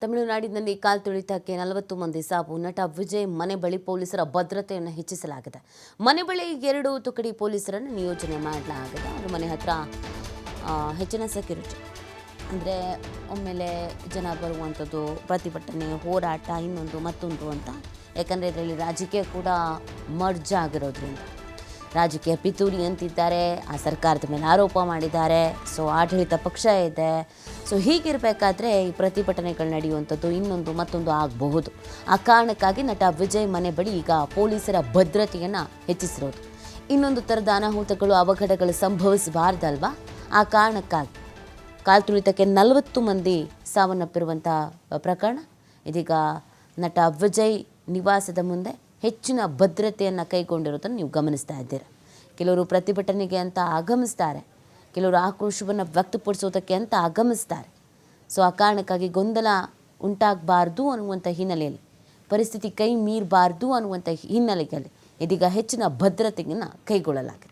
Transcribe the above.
ತಮಿಳುನಾಡಿನಲ್ಲಿ ಕಾಲ್ತುಳಿತಕ್ಕೆ 40 ಮಂದಿ ಸಾವು. ನಟ ವಿಜಯ್ ಮನೆ ಬಳಿ ಪೊಲೀಸರ ಭದ್ರತೆಯನ್ನು ಹೆಚ್ಚಿಸಲಾಗಿದೆ. ಮನೆ ಬಳಿ 2 ತುಕಡಿ ಪೊಲೀಸರನ್ನು ನಿಯೋಜನೆ ಮಾಡಲಾಗಿದೆ. ಅವರ ಮನೆ ಹತ್ರ ಹೆಚ್ಚಿನ ಸೆಕ್ಯೂರಿಟಿ ಅಂದರೆ ಒಮ್ಮೆಲೆ ಜನ ಬರುವಂಥದ್ದು, ಪ್ರತಿಭಟನೆ, ಹೋರಾಟ, ಇನ್ನೊಂದು ಮತ್ತೊಂದು ಅಂತ. ಯಾಕಂದರೆ ಇದರಲ್ಲಿ ರಾಜಕೀಯ ಕೂಡ ಮರ್ಜ್ ಆಗಿರೋದ್ರಿಂದ ರಾಜಕೀಯ ಪಿತೂರಿ ಅಂತಿದ್ದಾರೆ, ಆ ಸರ್ಕಾರದ ಮೇಲೆ ಆರೋಪ ಮಾಡಿದ್ದಾರೆ. ಸೊ ಆಡಳಿತ ಪಕ್ಷ ಇದೆ. ಸೊ ಹೀಗಿರಬೇಕಾದ್ರೆ ಈ ಪ್ರತಿಭಟನೆಗಳು ನಡೆಯುವಂಥದ್ದು ಇನ್ನೊಂದು ಮತ್ತೊಂದು ಆಗಬಹುದು. ಆ ಕಾರಣಕ್ಕಾಗಿ ನಟ ವಿಜಯ್ ಮನೆ ಬಳಿ ಈಗ ಪೊಲೀಸರ ಭದ್ರತೆಯನ್ನು ಹೆಚ್ಚಿಸಿರೋದು. ಇನ್ನೊಂದು ಥರದ ಅನಾಹುತಗಳು, ಅವಘಡಗಳು ಸಂಭವಿಸಬಾರ್ದಲ್ವಾ? ಆ ಕಾರಣಕ್ಕಾಗಿ ಕಾಲ್ತುಳಿತಕ್ಕೆ 40 ಮಂದಿ ಸಾವನ್ನಪ್ಪಿರುವಂಥ ಪ್ರಕರಣ ಇದೀಗ ನಟ ವಿಜಯ್ ನಿವಾಸದ ಮುಂದೆ ಹೆಚ್ಚಿನ ಭದ್ರತೆಯನ್ನು ಕೈಗೊಂಡಿರೋದನ್ನು ನೀವು ಗಮನಿಸ್ತಾ ಇದ್ದೀರ. ಕೆಲವರು ಪ್ರತಿಭಟನೆಗೆ ಅಂತ ಆಗಮಿಸ್ತಾರೆ, ಕೆಲವರು ಆಕ್ರೋಶವನ್ನು ವ್ಯಕ್ತಪಡಿಸೋದಕ್ಕೆ ಅಂತ ಆಗಮಿಸ್ತಾರೆ. ಸೊ ಆ ಕಾರಣಕ್ಕಾಗಿ ಗೊಂದಲ ಉಂಟಾಗಬಾರ್ದು ಅನ್ನುವಂಥ ಹಿನ್ನೆಲೆಯಲ್ಲಿ, ಪರಿಸ್ಥಿತಿ ಕೈ ಮೀರಬಾರ್ದು ಅನ್ನುವಂಥ ಹಿನ್ನೆಲೆಯಲ್ಲಿ ಇದೀಗ ಹೆಚ್ಚಿನ ಭದ್ರತೆಯನ್ನು ಕೈಗೊಳ್ಳಲಾಗಿದೆ.